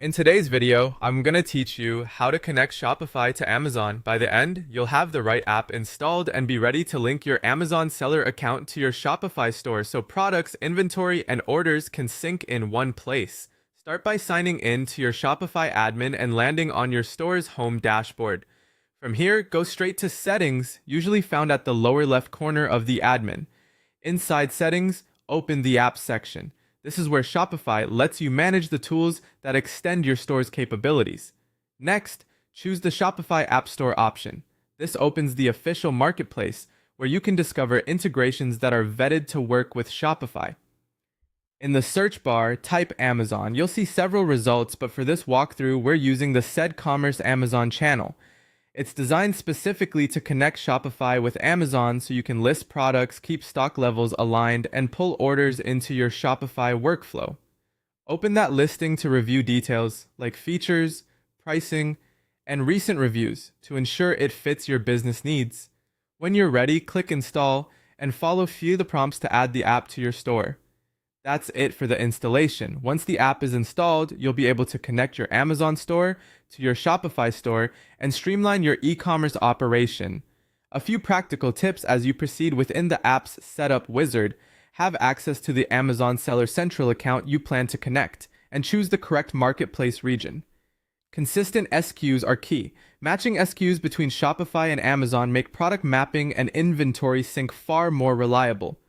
In today's video, I'm going to teach you how to connect Shopify to Amazon. By the end, you'll have the right app installed and be ready to link your Amazon seller account to your Shopify store so products, inventory, and orders can sync in one place. Start by signing in to your Shopify admin and landing on your store's home dashboard. From here, go straight to Settings, usually found at the lower left corner of the admin. Inside Settings, open the Apps section. This is where Shopify lets you manage the tools that extend your store's capabilities. Next, choose the Shopify App Store option. This opens the official marketplace where you can discover integrations that are vetted to work with Shopify. In the search bar, type Amazon. You'll see several results, but for this walkthrough, we're using the CedCommerce Amazon channel. It's designed specifically to connect Shopify with Amazon so you can list products, keep stock levels aligned, and pull orders into your Shopify workflow. Open that listing to review details like features, pricing, and recent reviews to ensure it fits your business needs. When you're ready, click Install and follow few the prompts to add the app to your store. That's it for the installation. Once the app is installed, you'll be able to connect your Amazon store to your Shopify store and streamline your e-commerce operation. A few practical tips as you proceed within the app's setup wizard. Have access to the Amazon Seller Central account you plan to connect, and choose the correct marketplace region. Consistent SKUs are key. Matching SKUs between Shopify and Amazon make product mapping and inventory sync far more reliable.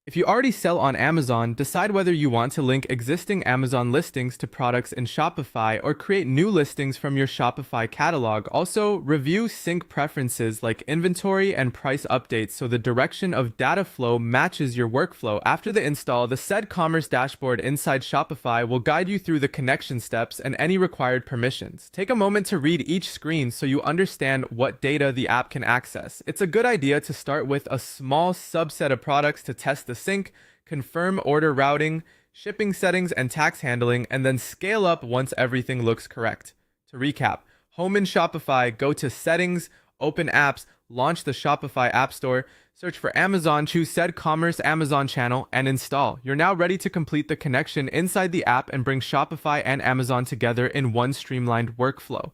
If you already sell on Amazon, decide whether you want to link existing Amazon listings to products in Shopify or create new listings from your Shopify catalog. Also, review sync preferences like inventory and price updates so the direction of data flow matches your workflow. After the install, the CedCommerce dashboard inside Shopify will guide you through the connection steps and any required permissions. Take a moment to read each screen so you understand what data the app can access. It's a good idea to start with a small subset of products to test the sync, confirm order routing, shipping settings, and tax handling, and then scale up once everything looks correct. To recap, home in Shopify, go to Settings, open Apps, launch the Shopify App Store, search for Amazon, choose CedCommerce Amazon channel, and install. You're now ready to complete the connection inside the app and bring Shopify and Amazon together in one streamlined workflow.